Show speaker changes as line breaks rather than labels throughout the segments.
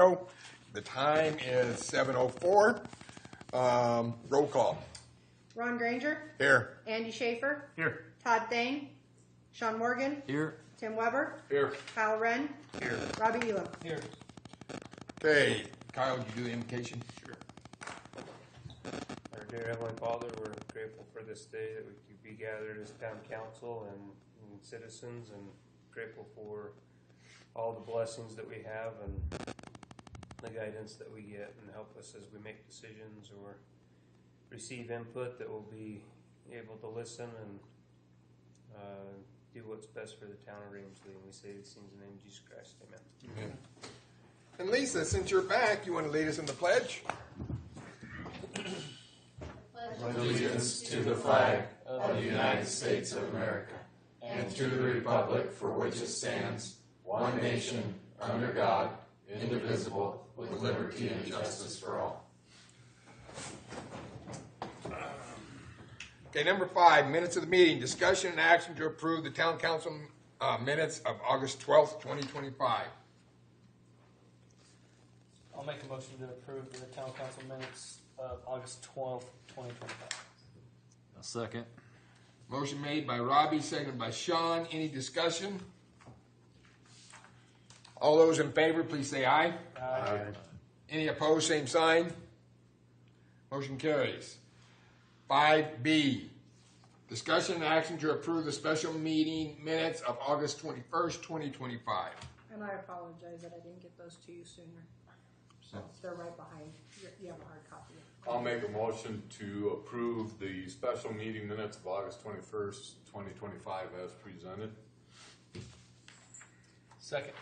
The time is 7:04. Roll call.
Ron Granger.
Here.
Andy Schaefer.
Here.
Todd Thane. Sean Morgan.
Here.
Tim Weber.
Here.
Kyle Wren.
Here.
Robbie Elam.
Here.
Okay. Kyle, you do the invocation?
Sure.
Our dear Heavenly Father, we're grateful for this day that we could be gathered as town council and citizens, and grateful for all the blessings that we have and the guidance that we get, and help us as we make decisions or receive input that we'll be able to listen and do what's best for the town of Reamsley. And we say these things in the name of Jesus Christ. Amen.
Amen. And Lisa, since you're back, you want to lead us in the pledge?
Allegiance to the flag of the United States of America and to the republic for which it stands, one nation, under God, indivisible, with liberty and justice for all.
Okay, number 5, minutes of the meeting. Discussion and action to approve the town council minutes of August 12th, 2025.
I'll make a motion to approve the town council minutes of August 12th, 2025.
A second.
Motion made by Robbie, seconded by Sean. Any discussion? All those in favor, please say aye.
Aye.
Any opposed, same sign. Motion carries. 5B, discussion and action to approve the special meeting minutes of August 21st, 2025.
And I apologize that I didn't get those to you sooner. They're right behind. You have a hard copy.
I'll make a motion to approve the special meeting minutes of August 21st, 2025 as presented.
Second.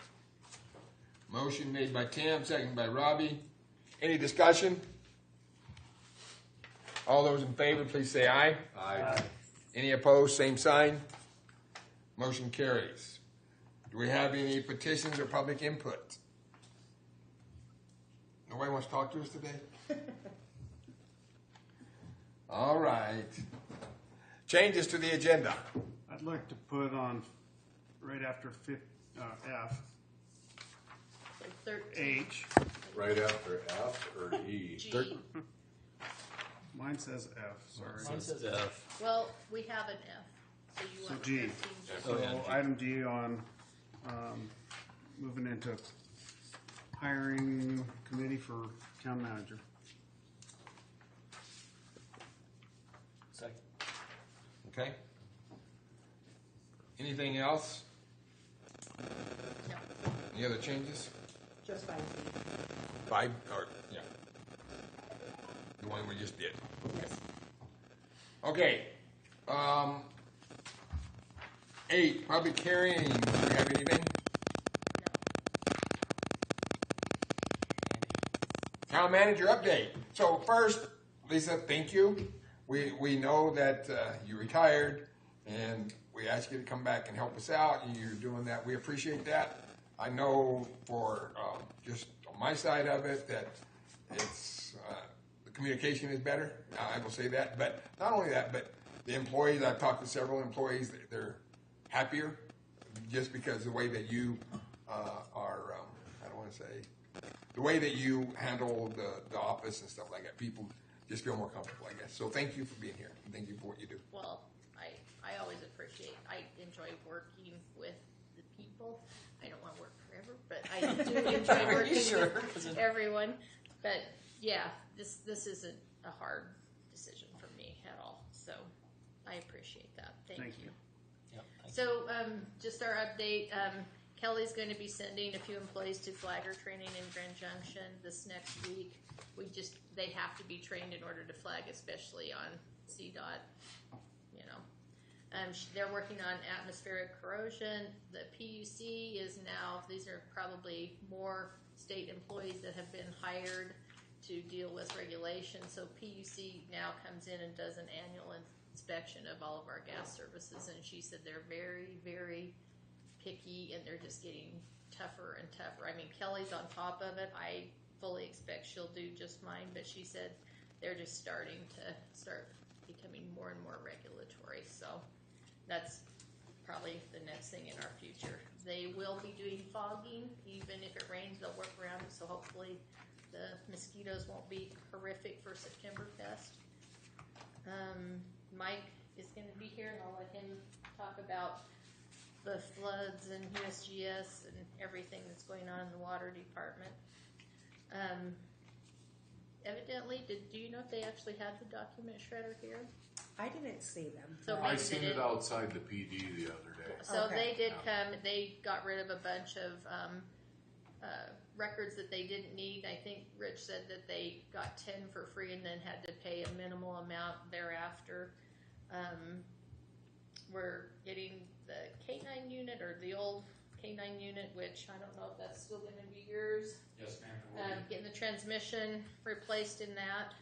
Motion made by Tim, seconded by Robbie. Any discussion? All those in favor, please say aye.
Aye.
Any opposed, same sign. Motion carries. Do we have any petitions or public input? Nobody wants to talk to us today? All right. Changes to the agenda.
I'd like to put on right after F,
13.
H.
Right after F or E?
G.
Mine says F, sorry.
Mine says F.
Well, we have an F. So you
So
want
G.
13 just
So
yeah, G.
item G on moving into hiring committee for town manager.
Second.
Okay. Anything else?
No,
Any other changes?
just 5B.
5, or, yeah. The one we just did.
Yes.
Okay. 8, public hearing. Do we have anything? Town manager update. So first, Lisa, thank you. We know that you retired, and we asked you to come back and help us out, and you're doing that. We appreciate that. I know for just on my side of it that it's the communication is better. I will say that. But not only that, but the employees, I've talked to several employees, they're happier just because the way that you are, I don't want to say, the way that you handle the office and stuff like that, people just feel more comfortable, I guess. So thank you for being here. Thank you for what you do.
Well, I always appreciate, I enjoy working with the people. I don't want to work forever, but I do enjoy working with everyone. But yeah, this isn't a hard decision for me at all. So I appreciate that. Thank you.
Yep.
So just our update, Kelly's going to be sending a few employees to flagger training in Grand Junction this next week. They have to be trained in order to flag, especially on CDOT, you know. They're working on atmospheric corrosion. The PUC is now, these are probably more state employees that have been hired to deal with regulations. So PUC now comes in and does an annual inspection of all of our gas services. And she said they're very, very picky, and they're just getting tougher and tougher. I mean, Kelly's on top of it. I fully expect she'll do just fine, but she said they're just starting to becoming more and more regulatory. So that's probably the next thing in our future. They will be doing fogging, even if it rains, they'll work around it, so hopefully the mosquitoes won't be horrific for September Fest. Mike is gonna be here, and I'll let him talk about the floods and USGS and everything that's going on in the water department. Evidently, do you know if they actually had the document shredder here?
I didn't see them.
So
I
maybe
seen
they
it
didn't.
outside the PD the other day.
So
Okay.
they did come, they got rid of a bunch of records that they didn't need. I think Rich said that they got 10 for free and then had to pay a minimal amount thereafter. We're getting the K9 unit, or the old K9 unit, which I don't know if that's still going to be yours.
Yes, ma'am.
Getting the transmission replaced in that.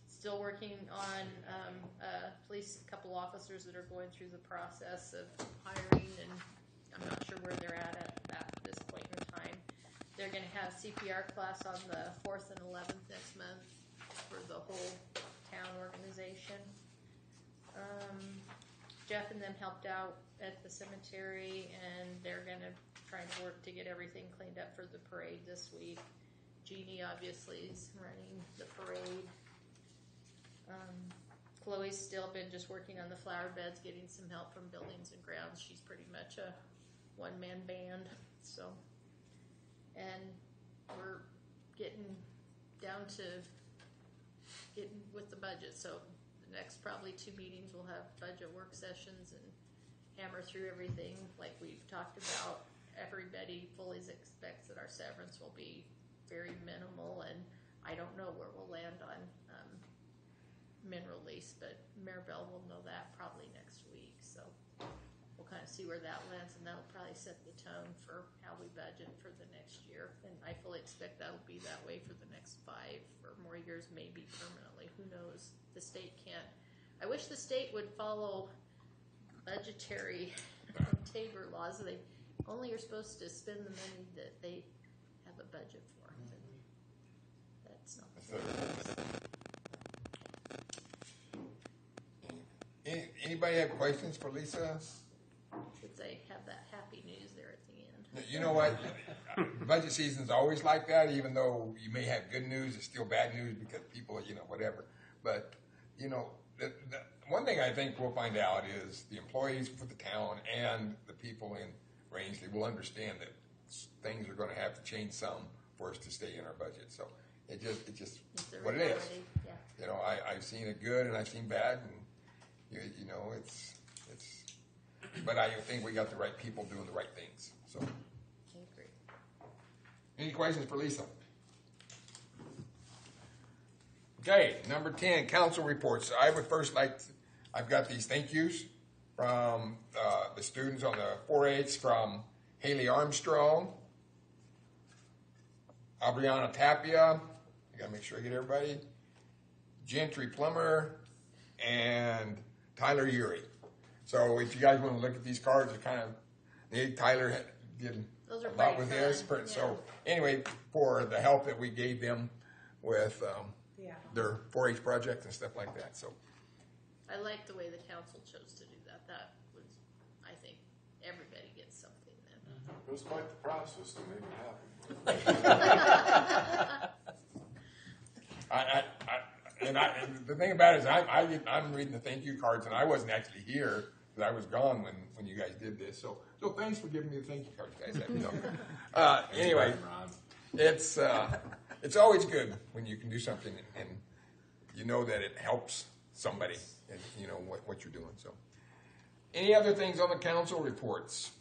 Still working on police, a couple officers that are going through the process of hiring, and I'm not sure where they're at this point in time. They're going to have CPR class on the 4th and 11th next month for the whole town organization. Jeff and them helped out at the cemetery, and they're going to try to work to get everything cleaned up for the parade this week. Jeannie obviously is running the parade. Chloe's still been just working on the flower beds, getting some help from buildings and grounds. She's pretty much a one-man band, so. And we're getting down to getting with the budget, so the next probably 2 meetings we'll have budget work sessions and hammer through everything like we've talked about. Everybody fully expects that our severance will be very minimal, and I don't know where we'll land on mineral lease, but Maribel will know that probably next week, so we'll kind of see where that lands, and that'll probably set the tone for how we budget for the next year. And I fully expect that'll be that way for the next 5 or more years, maybe permanently. Who knows? The state can't. I wish the state would follow budgetary Tabor laws. They only are supposed to spend the money that they have a budget for. But that's not the case.
Anybody have questions for Lisa?
Should they have that happy news there at the end?
You know what? Budget season's always like that. Even though you may have good news, it's still bad news because people, whatever. But the one thing I think we'll find out is the employees for the town and the people in Rangeley will understand that things are going to have to change some for us to stay in our budget. So it's just
It's a
what it is.
reality, yeah.
I've seen it good and I've seen bad, and it's. But I think we got the right people doing the right things. So,
I agree.
any questions for Lisa? Okay, number 10, council reports. I would first I've got these thank yous from the students on the 4-H, from Haley Armstrong, Aubriana Tapia, I gotta make sure I get everybody, Gentry Plummer, and Tyler Urey. So if you guys want to look at these cards, they're kind of neat. Tyler did
Those are
a lot
pretty
with his.
fun,
So anyway, for the help that we gave them with
Yeah.
their 4-H project and stuff like that. So
I like the way the council chose to do that. That was, I think, everybody gets something then.
It was quite the process to make it happen.
And the thing about it is I'm reading the thank you cards, and I wasn't actually here because I was gone when you guys did this. So thanks for giving me the thank you cards, guys. Anyway, it's always good when you can do something and you know that it helps somebody, and you know what you're doing. So, any other things on the council reports?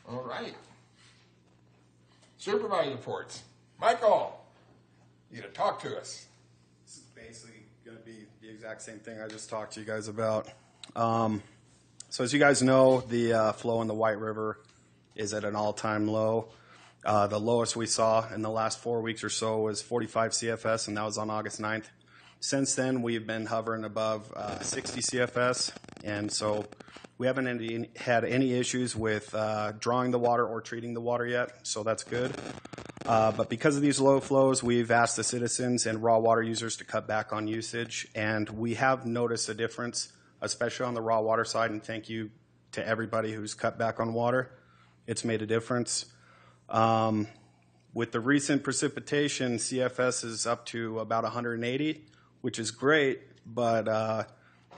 All right. Supervisor reports. Michael, you to talk to us.
This is basically going to be the exact same thing I just talked to you guys about. So as you guys know, the flow in the White River is at an all-time low. The lowest we saw in the last 4 weeks or so was 45 CFS, and that was on August 9th. Since then, we've been hovering above 60 CFS, and so we haven't had any issues with drawing the water or treating the water yet, so that's good. But because of these low flows, we've asked the citizens and raw water users to cut back on usage, and we have noticed a difference, especially on the raw water side, and thank you to everybody who's cut back on water. It's made a difference. With the recent precipitation, CFS is up to about 180, which is great, but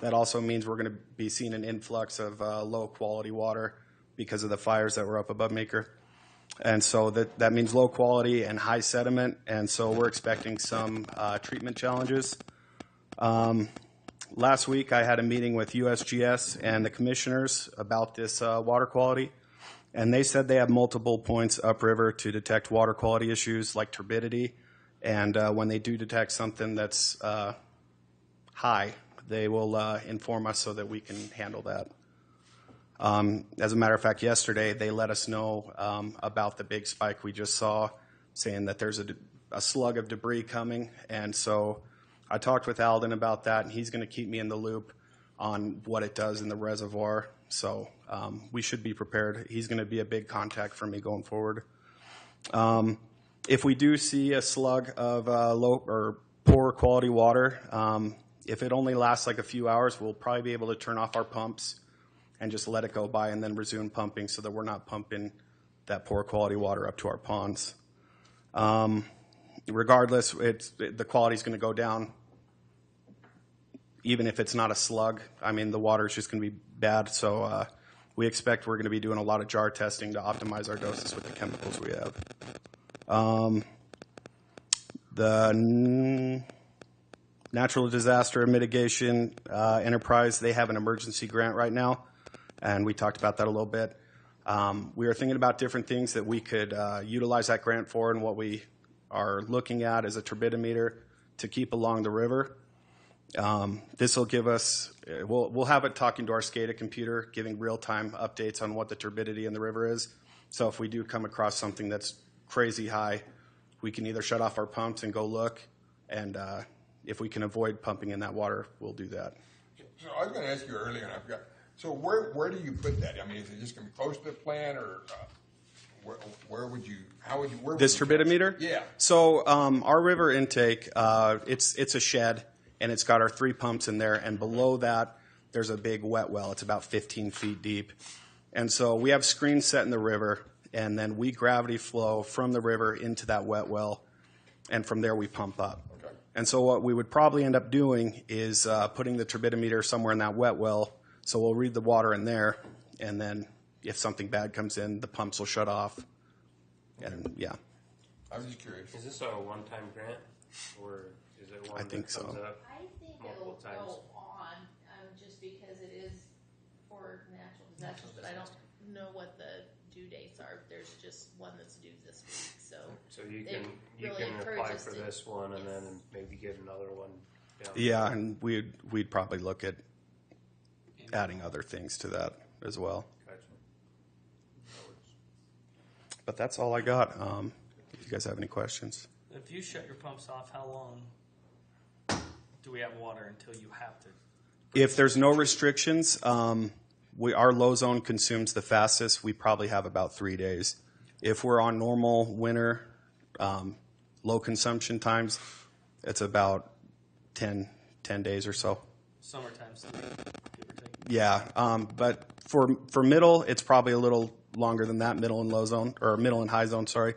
that also means we're going to be seeing an influx of low-quality water because of the fires that were up above Meeker. And so that means low quality and high sediment, and so we're expecting some treatment challenges. Last week, I had a meeting with USGS and the commissioners about this water quality, and they said they have multiple points upriver to detect water quality issues like turbidity, and when they do detect something that's high, they will inform us so that we can handle that. As a matter of fact, yesterday they let us know about the big spike we just saw, saying that there's a slug of debris coming. And so I talked with Alden about that, and he's going to keep me in the loop on what it does in the reservoir. So we should be prepared. He's going to be a big contact for me going forward. If we do see a slug of low or poor quality water, if it only lasts like a few hours, we'll probably be able to turn off our pumps and just let it go by and then resume pumping so that we're not pumping that poor quality water up to our ponds. Regardless, the quality is going to go down even if it's not a slug. I mean, the water is just going to be bad. So we expect we're going to be doing a lot of jar testing to optimize our doses with the chemicals we have. The Natural Disaster Mitigation Enterprise, they have an emergency grant right now, and we talked about that a little bit. We are thinking about different things that we could utilize that grant for, and what we are looking at is a turbidimeter to keep along the river. This will give us, we'll have it talking to our SCADA computer, giving real-time updates on what the turbidity in the river is. So if we do come across something that's crazy high, we can either shut off our pumps and go look, and if we can avoid pumping in that water, we'll do that.
So I was going to ask you earlier, and I forgot. So where do you put that? I mean, is it just going to be close to the plant, or where would you? How would you? Where
This
would you
turbidimeter?
Yeah.
So our river intake, it's a shed, and it's got our 3 pumps in there, and below that there's a big wet well. It's about 15 feet deep, and so we have screens set in the river, and then we gravity flow from the river into that wet well, and from there we pump up.
Okay.
And so what we would probably end up doing is putting the turbidimeter somewhere in that wet well. So we'll read the water in there, and then if something bad comes in, the pumps will shut off. And yeah.
I was just curious.
Is this a one-time grant, or is it one
I think
that comes
so.
up?
I think
Multiple
it'll
times.
go on, just because it is for natural disasters, but I don't know what the due dates are. There's just one that's due this week, so.
So you
They
can
really encourage
apply
us
for
to-
this one and
yes.
then maybe get another one down.
Yeah, and we'd probably look at adding other things to that as well.
Gotcha.
But that's all I got. If you guys have any questions.
If you shut your pumps off, how long do we have water until you have to?
If there's no restrictions, our low zone consumes the fastest. We probably have about 3 days. If we're on normal winter, low consumption times, it's about 10 days or so.
Summertime, give or take.
Yeah, but for middle, it's probably a little longer than that. Middle and low zone, or middle and high zone. Sorry,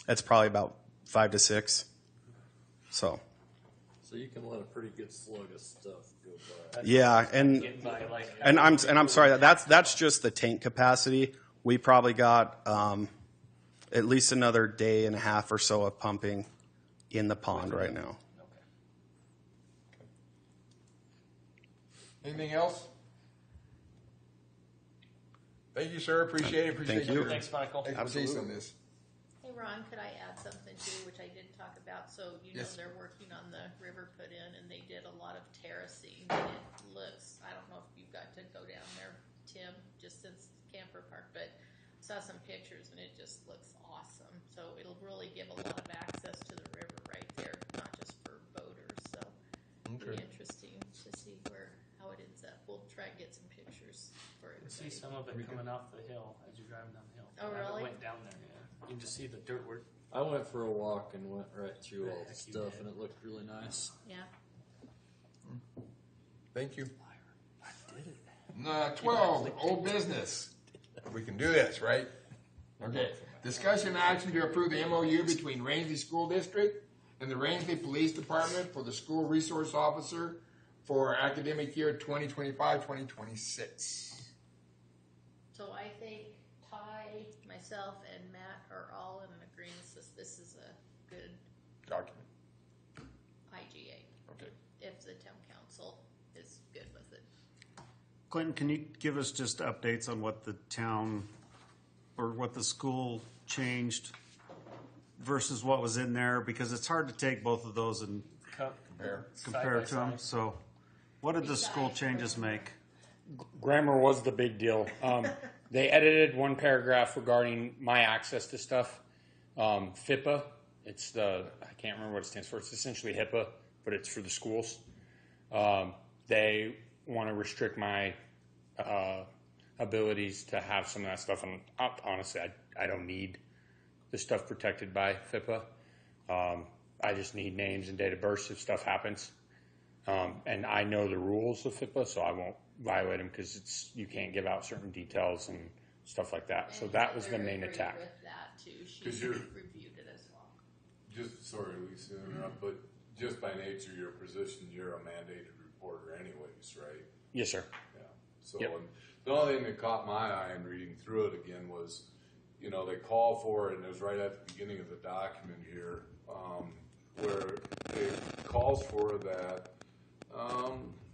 it's probably about 5 to 6. So
you can let a pretty good slug of stuff go by.
yeah, and
Getting by like
I'm sorry. That's just the tank capacity. We probably got at least another day and a half or so of pumping in the pond right now.
Anything else? Thank you, sir. Appreciate it. Appreciate
Thank you.
your
Thanks, Michael.
expertise on this.
Hey, Ron, could I add something too, which I didn't talk about? So, you know,
Yes.
they're working on the river put in, and they did a lot of terracing, and it looks, I don't know if you got to go down there, Tim, just since Camper Park, but saw some pictures, and it just looks awesome. So it'll really give a lot of access to the river right there, not just for boaters, so it'll be interesting to see how it ends up. We'll try and get some pictures for for
You see
everybody.
some of it coming off the hill as you're driving down the hill.
Oh,
I haven't
really?
went down there yet. You can just see the dirt work.
I went for a walk and went right through all the
Heck, you
stuff,
did.
and it looked really nice.
Yeah.
Thank you.
I did it.
12, old business. We can do this, right? Okay. Discussion and action to approve the MOU between Rangeley School District and the Rangeley Police Department for the school resource officer for academic year 2025-2026.
So I think Ty, myself, and Matt are all in agreement that this is a good
Document.
IGA,
Okay.
if the town council is good with it.
Clinton, can you give us just updates on what the town or what the school changed versus what was in there? Because it's hard to take both of those and
Compare.
compare to them. So what did the school changes make?
Grammar was the big deal. They edited one paragraph regarding my access to stuff. FIPA, it's I can't remember what it stands for. It's essentially HIPAA, but it's for the schools. They want to restrict my abilities to have some of that stuff. And honestly, I don't need the stuff protected by FIPA. I just need names and date of birth if stuff happens. And I know the rules of FIPA, so I won't violate them because you can't give out certain details and stuff like that. So
And
that was the
Heather
main
agreed
attack.
With that too, she
'Cause you're-
reviewed it as well.
Just, sorry, Lisa, to interrupt, but just by nature of your position, you're a mandated reporter anyways, right?
Yes, sir.
Yeah. So
Yep.
and the only thing that caught my eye in reading through it again was, they call for it, and it was right at the beginning of the document here, where it calls for that.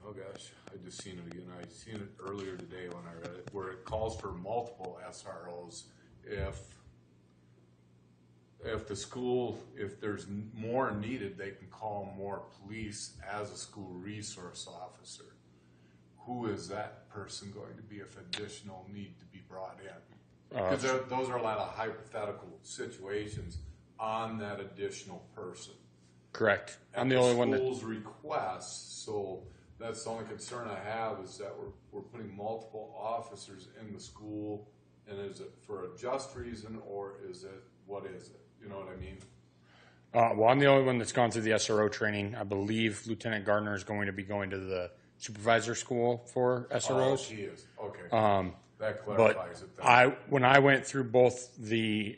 Oh gosh, I just seen it again. I seen it earlier today when I read it, where it calls for multiple SROs if the school, if there's more needed, they can call more police as a school resource officer. Who is that person going to be if additional need to be brought in? Because those are a lot of hypothetical situations on that additional person.
Correct. I'm
At
the only one that.
School's request, so that's the only concern I have is that we're putting multiple officers in the school, and is it for a just reason or is it, what is it? You know what I mean?
Well, I'm the only one that's gone through the SRO training. I believe Lieutenant Gardner is going to be going to the supervisor school for
Oh,
SROs.
she is, okay. That
But
clarifies it then.
when I went through both the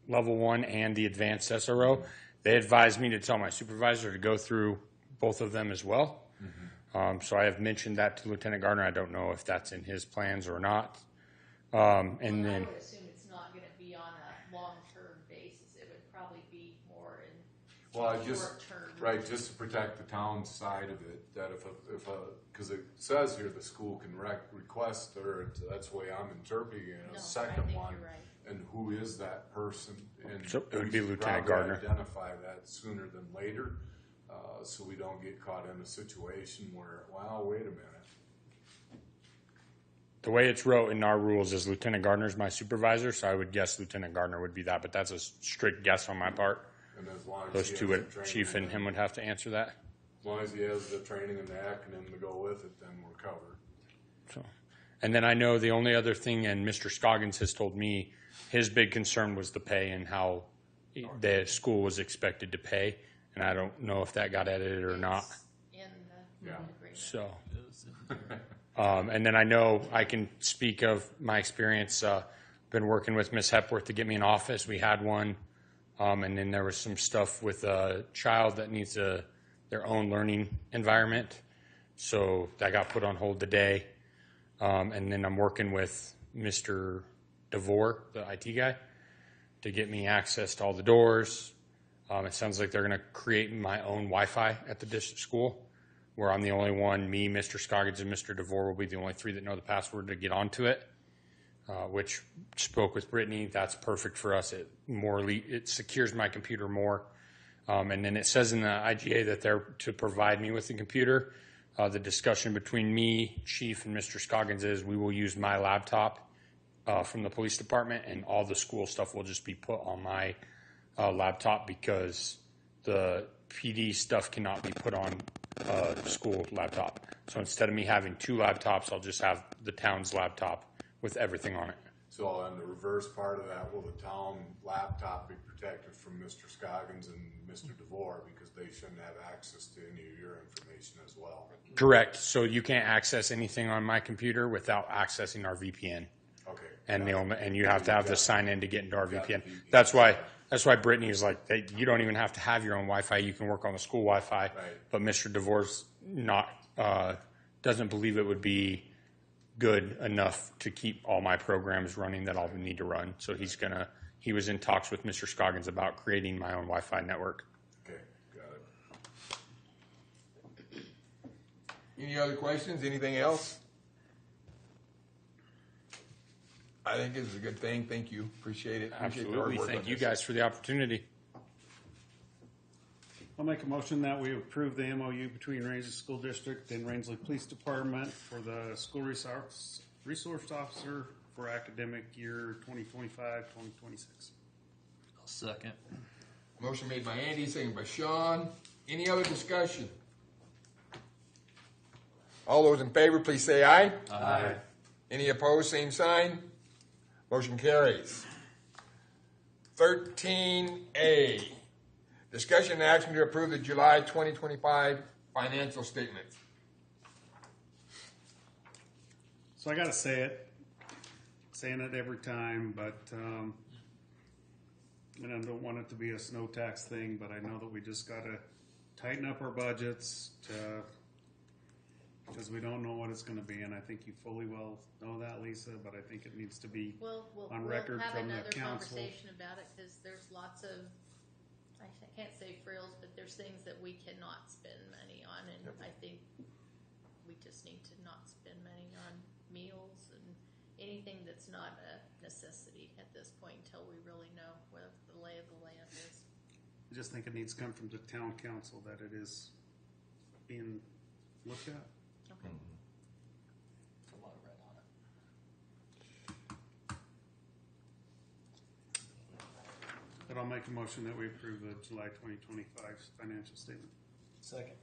level 1 and the advanced SRO, they advised me to tell my supervisor to go through both of them as well. So I have mentioned that to Lieutenant Gardner. I don't know if that's in his plans or not. And
I
then,
would assume it's not gonna be on a long-term basis, it would probably be more in
Well, I just,
short-term.
right, just to protect the town side of it, that if because it says here the school can request, or that's the way I'm interpreting it,
No,
a
I
second
think
one.
you're right.
And who is that person? And
So it would
we
be
should
Lieutenant
probably
Gardner.
Identify that sooner than later, so we don't get caught in a situation where, wow, wait a minute.
the way it's wrote in our rules is Lieutenant Gardner is my supervisor, so I would guess Lieutenant Gardner would be that, but that's a strict guess on my part.
And as long as
Those
he
two,
has the training,
Chief and him would have to answer that.
as long as he has the training and the acronym to go with it, then we're covered.
So, and then I know the only other thing, and Mr. Scoggins has told me his big concern was the pay and how the school was expected to pay, and I don't know if that got edited or not.
It's in the
Yeah.
agreement.
So, and then I know I can speak of my experience. Been working with Miss Hepworth to get me an office. We had one, and then there was some stuff with a child that needs their own learning environment. So that got put on hold today. And then I'm working with Mr. DeVore, the IT guy, to get me access to all the doors. It sounds like they're going to create my own Wi-Fi at the district school, where I'm the only one. Me, Mr. Scoggins, and Mr. DeVore will be the only three that know the password to get onto it. Which spoke with Brittany. That's perfect for us. It secures my computer more. And then it says in the IGA that they're to provide me with the computer. The discussion between me, Chief, and Mr. Scoggins is we will use my laptop from the police department, and all the school stuff will just be put on my laptop because the PD stuff cannot be put on school laptop. So instead of me having 2 laptops, I'll just have the town's laptop with everything on it.
So on the reverse part of that, will the town laptop be protected from Mr. Scoggins and Mr. DeVore because they shouldn't have access to any of your information as well?
Correct. So you can't access anything on my computer without accessing our VPN.
Okay.
And you have to have the sign in to get into our VPN. That's why Brittany is like, hey, you don't even have to have your own Wi-Fi. You can work on the school Wi-Fi.
Right.
But Mr. DeVore's doesn't believe it would be good enough to keep all my programs running that I'll need to run. So he was in talks with Mr. Scoggins about creating my own Wi-Fi network.
Okay, got it.
Any other questions? Anything else? I think this is a good thing. Thank you. Appreciate it. Appreciate the hard
Absolutely.
work
Thank
on
you
this.
guys for the opportunity.
I'll make a motion that we approve the MOU between Rangeley School District and Rangeley Police Department for the school resource officer for academic year 2025-2026.
I'll second.
Motion made by Andy, seconded by Sean. Any other discussion? All those in favor, please say aye.
Aye.
Any opposed, same sign. Motion carries. 13A, discussion and action to approve the July 2025 financial statements.
So I got to say it, saying it every time, but and I don't want it to be a snow tax thing, but I know that we just got to tighten up our budgets because we don't know what it's going to be, and I think you fully well know that, Lisa. But I think it needs to be
We'll
on record
have
from the
another
council.
conversation about it because there's lots of, I can't say frills, but there's things that we cannot spend money on, and I think we just need to not spend money on meals and anything that's not a necessity at this point until we really know what the lay of the land is.
I just think it needs to come from the town council that it is being looked at.
Okay.
It's a lot of red on it.
But I'll make a motion that we approve the July 2025 financial statement.
Second.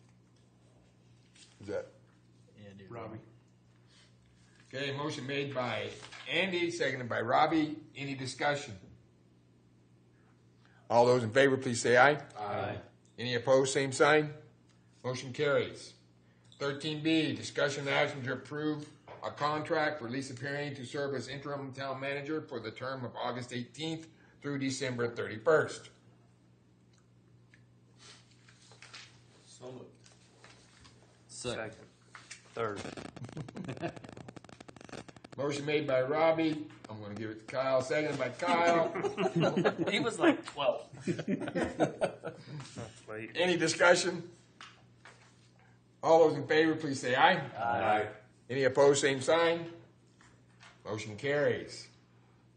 Is that
Andy.
Robbie.
okay? Motion made by Andy, seconded by Robbie. Any discussion? All those in favor, please say aye.
Aye.
Any opposed, same sign. Motion carries. 13B, discussion and action to approve a contract for Lisa Perry to serve as interim town manager for the term of August 18th through December 31st.
So moved.
Second.
Third.
Motion made by Robbie. I'm going to give it to Kyle. Seconded by Kyle.
He was like 12.
Wait.
Any discussion? All those in favor, please say aye.
Aye.
Any opposed, same sign. Motion carries.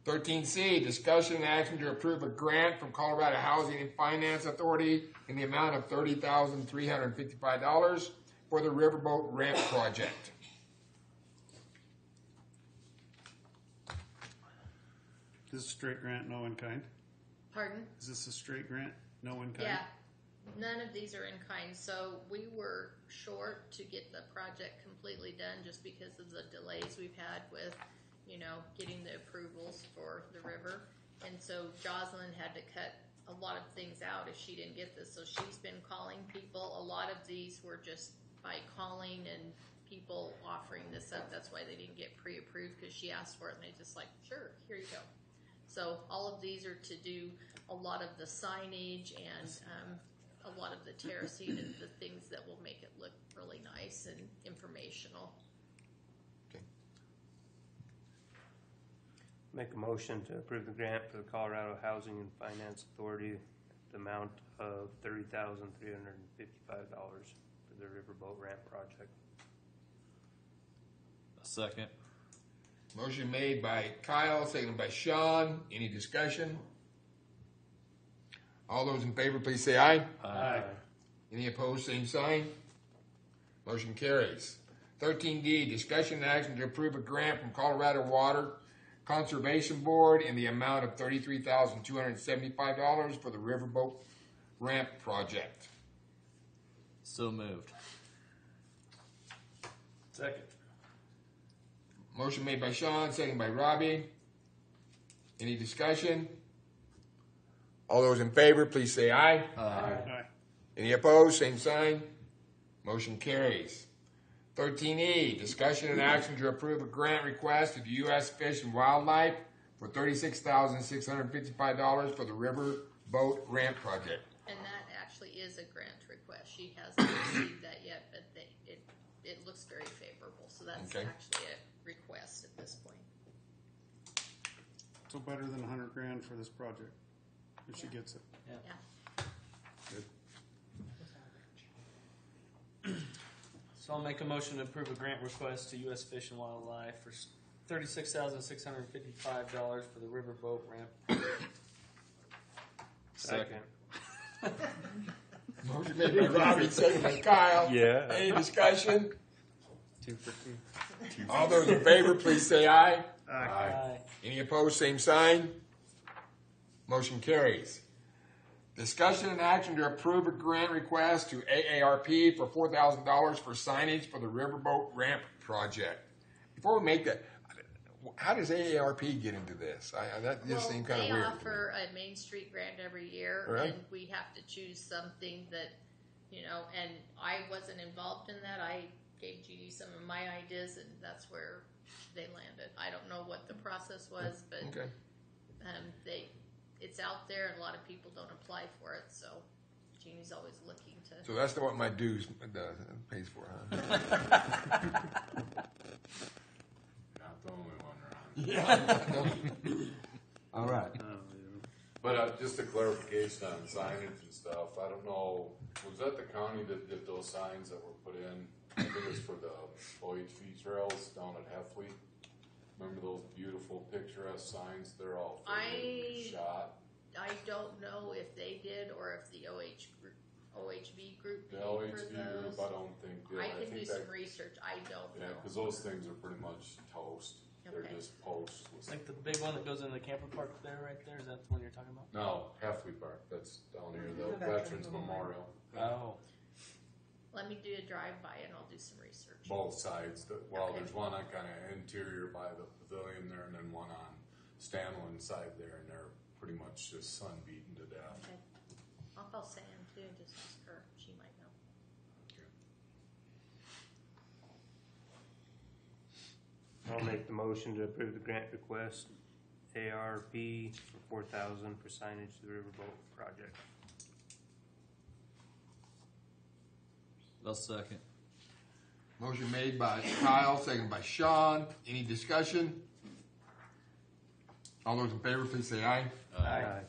13C, discussion and action to approve a grant from Colorado Housing and Finance Authority in the amount of $30,355 for the Riverboat Ramp Project.
Is this a straight grant, no in kind?
Pardon?
Is this a straight grant, no in kind?
Yeah, none of these are in kind, so we were short to get the project completely done just because of the delays we've had with, getting the approvals for the river. And so Jocelyn had to cut a lot of things out if she didn't get this, so she's been calling people. A lot of these were just by calling and people offering this up. That's why they didn't get pre-approved, because she asked for it and they just like, sure, here you go. So all of these are to do a lot of the signage and a lot of the terracing and the things that will make it look really nice and informational.
Make a motion to approve the grant for the Colorado Housing and Finance Authority, the amount of $30,355 for the Riverboat Ramp Project.
A second.
Motion made by Kyle, seconded by Sean. Any discussion? All those in favor, please say aye.
Aye.
Any opposed, same sign. Motion carries. 13D, discussion and action to approve a grant from Colorado Water Conservation Board in the amount of $33,275 for the Riverboat Ramp Project.
So moved.
Second.
Motion made by Sean, second by Robbie. Any discussion? All those in favor, please say aye.
Aye.
Any opposed, same sign. Motion carries. 13E, discussion and action to approve a grant request to the U.S. Fish and Wildlife for $36,655 for the river boat ramp project.
And that actually is a grant request. She hasn't received that yet, but it looks very favorable. So that's
Okay.
actually a request at this point.
So better than $100,000 for this project, if she gets it.
Yeah.
So I'll make a motion to approve a grant request to U.S. Fish and Wildlife for $36,655 for the riverboat ramp.
Second.
Motion made by Robbie, second by Kyle.
Yeah.
Any discussion?
2 for 2.
All those in favor, please say aye.
Aye.
Any opposed, same sign. Motion carries. Discussion and action to approve a grant request to AARP for $4,000 for signage for the riverboat ramp project. Before we make that, how does AARP get into this? That just seemed kind of weird.
They offer a Main Street grant every year,
Right.
and we have to choose something that, and I wasn't involved in that. I gave Judy some of my ideas, and that's where they landed. I don't know what the process was, but
Okay.
it's out there, and a lot of people don't apply for it, so Jeannie's always looking to.
So that's what my dues pays for, huh?
Not the only one around.
Yeah.
All right.
But just a clarification on signage and stuff, I don't know, was that the county that did those signs that were put in? I think it was for the OHV trails down at Heffley. Remember those beautiful picturesque signs? They're all shot.
I don't know if they did or if the OHV group
The
paid
OHV
for
group,
those.
I don't think did.
I can
think
do some research. I don't
Yeah,
know.
because those things are pretty much toast. They're
Okay.
just posts.
It's like the big one that goes in the camper park there, right there. Is that the one you're talking about?
No, Heffley Park. That's down here, the
Veterans
Veterans
Memorial.
Memorial.
Oh.
Let me do a drive-by and I'll do some research.
Both sides.
Okay.
There's one on kind of interior by the pavilion there, and then one on Stanlin side there, and they're pretty much just sun beaten to death.
Okay. I'll call Sam too and just ask her. She might know.
I'll make the motion to approve the grant request, ARP for $4,000 for signage to the riverboat project.
I'll second.
Motion made by Kyle, second by Sean. Any discussion? All those in favor, please say aye.
Aye.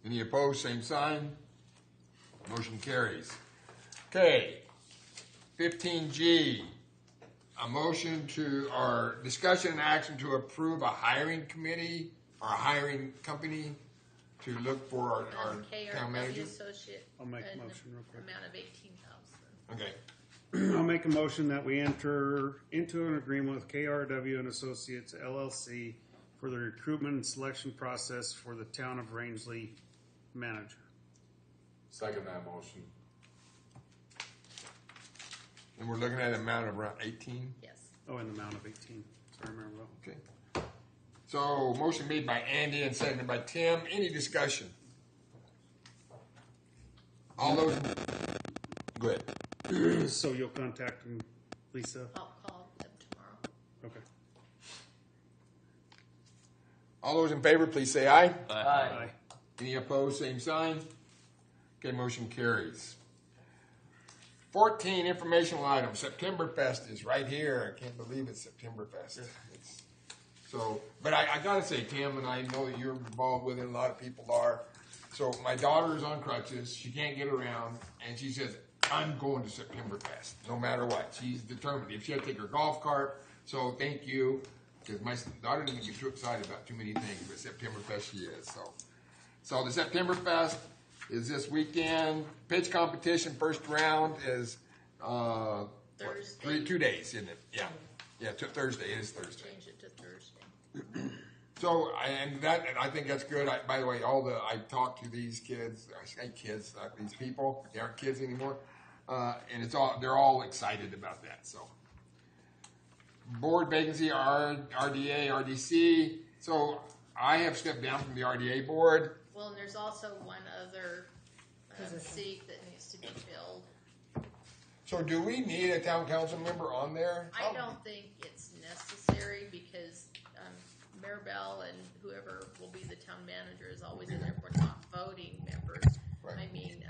Any opposed, same sign. Motion carries. Okay, 15G, a motion to, or discussion and action to approve a hiring committee or a hiring company to look for our town
KRW
manager.
associate.
I'll make a
an
motion real quick.
Amount of 18,000.
Okay,
I'll make a motion that we enter into an agreement with KRW and Associates LLC for the recruitment and selection process for the town of Rangeley manager.
Second that motion.
and we're looking at an amount of around 18.
Yes.
Oh, in the amount of 18. So I remember well.
Okay. So motion made by Andy and seconded by Tim. Any discussion? All those, go ahead.
So you'll contact him, Lisa?
I'll call them tomorrow.
Okay.
All those in favor, please say aye.
Aye.
Any opposed, same sign. Okay, motion carries. 14, informational items. September Fest is right here. I can't believe it's September Fest. But I gotta say, Tim, and I know that you're involved with it, a lot of people are. So my daughter is on crutches. She can't get around, and she says, I'm going to September Fest, no matter what. She's determined. If she had to take her golf cart, so thank you, because my daughter didn't get too excited about too many things, but September Fest she is. So the September Fest is this weekend. Pitch competition, first round is
Thursday.
2 days, isn't it? Yeah. Yeah, Thursday. It is Thursday.
Change it to Thursday.
So, and I think that's good. By the way, I talked to these kids, I say kids, not these people, they aren't kids anymore. And they're all excited about that. board vacancy, RDA, RDC. So I have stepped down from the RDA board.
Well, and there's also one other seat that needs to be filled.
So do we need a town council member on there?
I don't think it's necessary because Maribel and whoever will be the town manager is always in there. We're not voting members.
Right.
I mean,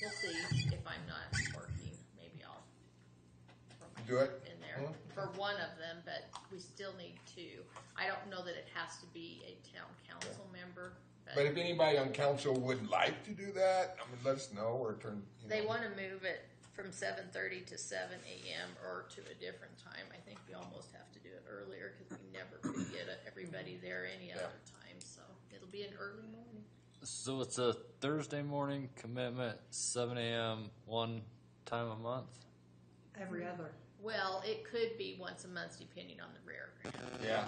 we'll see if I'm not working. Maybe I'll throw my
Do it.
in there for one of them, but we still need two. I don't know that it has to be a town council member.
But if anybody on council would like to do that, I mean, let us know or turn.
They want to move it from 7:30 to 7 a.m. or to a different time. I think we almost have to do it earlier because we never could get everybody there any other time. So it'll be an early morning.
So it's a Thursday morning commitment, 7 a.m. one time a month.
Every other.
Well, it could be once a month depending on the rare grant.
Yeah.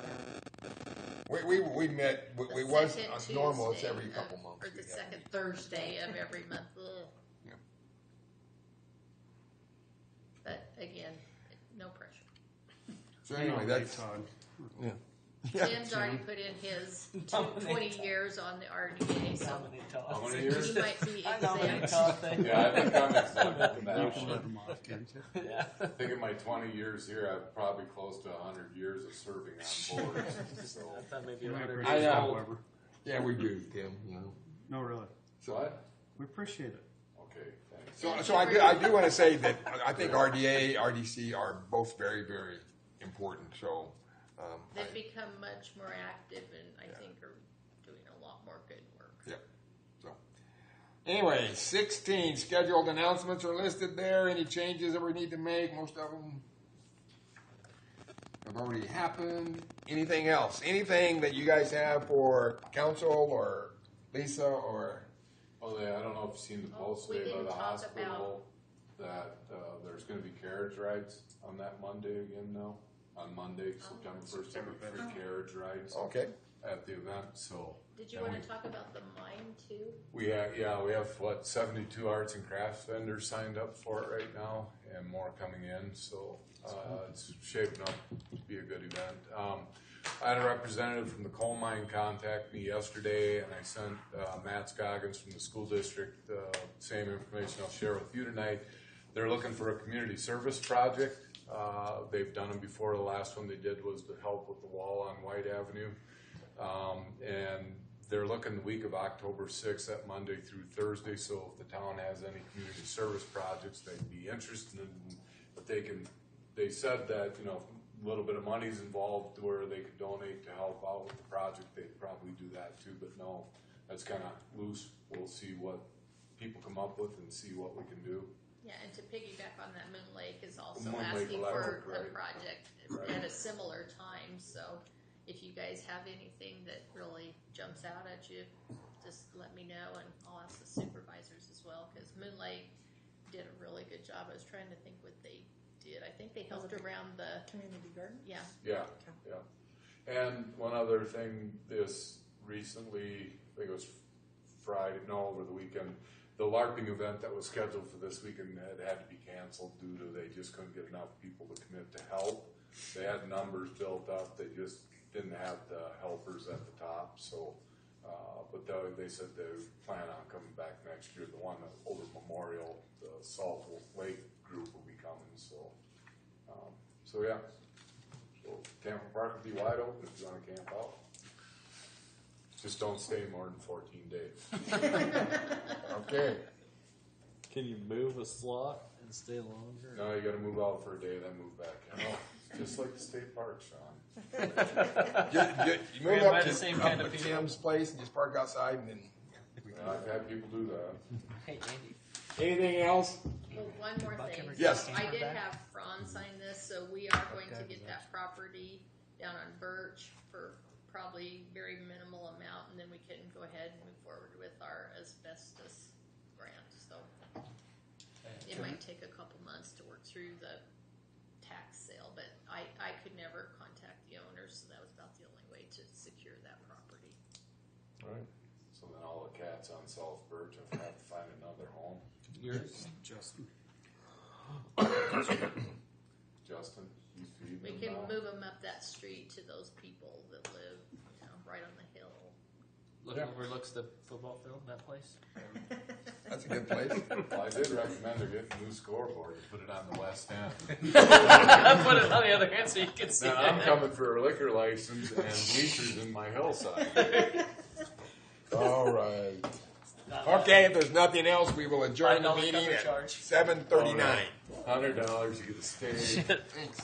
We met. We
The
was
second
normal. It's
Tuesday
every couple
of-
months.
Or the
we have.
second Thursday of every month. Ugh.
Yeah.
But again, no pressure.
So anyway, that's.
Todd.
Tim's already put in his 20 years on the RDA, so
Nominate Todd.
How many
he
years?
might be
I nominate
exempt.
Todd, thank you.
Yeah, I think I'm exempt from
You
that
can
one.
let him off, can't you?
Yeah.
I think in my 20 years here, I've probably close to 100 years of serving on boards. So,
I thought maybe
We
100
appreciate
years
it,
old.
however.
Yeah, we do, Tim. You know.
No, really.
so what?
We appreciate it.
Okay, thanks.
So I do want to say that I think RDA, RDC are both very, very important. So.
They've become much more active and I think are doing a lot more good work.
Yeah. So, anyway, 16 scheduled announcements are listed there. Any changes that we need to make? Most of them have already happened. Anything else? Anything that you guys have for council or Lisa or?
Well, I don't know if you've seen the post
we
today by
didn't
the
talk
hospital that there's going to be carriage rides on that Monday again now. On Monday, September 1st, there'll be free carriage rides
Okay.
at the event. So.
Did you
and
want to talk about the mine too?
we have 72 arts and crafts vendors signed up for it right now, and more coming in. So it's shaping up to be a good event. I had a representative from the coal mine contact me yesterday, and I sent Matt Scoggins from the school district same information I'll share with you tonight. They're looking for a community service project. They've done them before. The last one they did was to help with the wall on White Avenue. And they're looking the week of October 6th, that Monday through Thursday. So if the town has any community service projects they'd be interested in, but they said that, you know, a little bit of money's involved where they could donate to help out with the project. They'd probably do that too, but no, that's kind of loose. We'll see what people come up with and see what we can do.
Yeah, and to piggyback on that, Moon Lake is also
Moon Lake
asking
Electric,
for a
right.
project
Right.
at a similar time. So if you guys have anything that really jumps out at you, just let me know and I'll ask the supervisors as well because Moon Lake did a really good job. I was trying to think what they did. I think they helped around the
Community garden?
yeah.
Yeah, yeah. And one other thing, this recently, I think it was Friday, no, over the weekend, the LARPing event that was scheduled for this weekend had to be canceled due to they just couldn't get enough people to commit to help. They had numbers built up, they just didn't have the helpers at the top, so, but they said they plan on coming back next year. The one over Memorial, the Salt Lake group will be coming, so yeah. So Tampa Park will be wide open if you want to camp out. Just don't stay more than 14 days.
Okay.
Can you move a slot and stay longer?
No, you got to move out for a day, then move back. Just like the state park, Sean.
You move
Ran
up
by
to,
the same kind of
up to
people.
Tim's place and just park outside and then.
I've had people do that.
Hey, Andy.
Anything else?
Well, one more thing.
Yes.
I did have Fran sign this, so we are going to get that property down on Birch for probably very minimal amount, and then we can go ahead and move forward with our asbestos grant. So it might take a couple months to work through the tax sale, but I could never contact the owners, so that was about the only way to secure that property.
All right. So then all the cats on South Birch have to find another home.
Yours, Justin.
Justin, you feed
We can move them up that street to those people that live, right on the hill.
Overlooks the football field, that place.
That's a good place.
Well, I did recommend her get a new scoreboard and put it on the west end.
Put it on the other hand so you can see
Now
it.
I'm coming for a liquor license and bleachers in my hillside.
All right. Okay, if there's nothing else, we will adjourn the
$5
meeting
cover
at
charge.
7:39.
$100, you get a steak.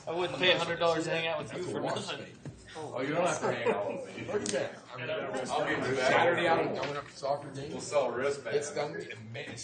I wouldn't pay $100 to hang out with you
That's a
for
wash
nothing.
day.
Oh, you don't have to hang out with me.
Look at that.
I'll give you that.
Saturday, I'm going up to soccer game.
We'll sell wristbands.
It's done.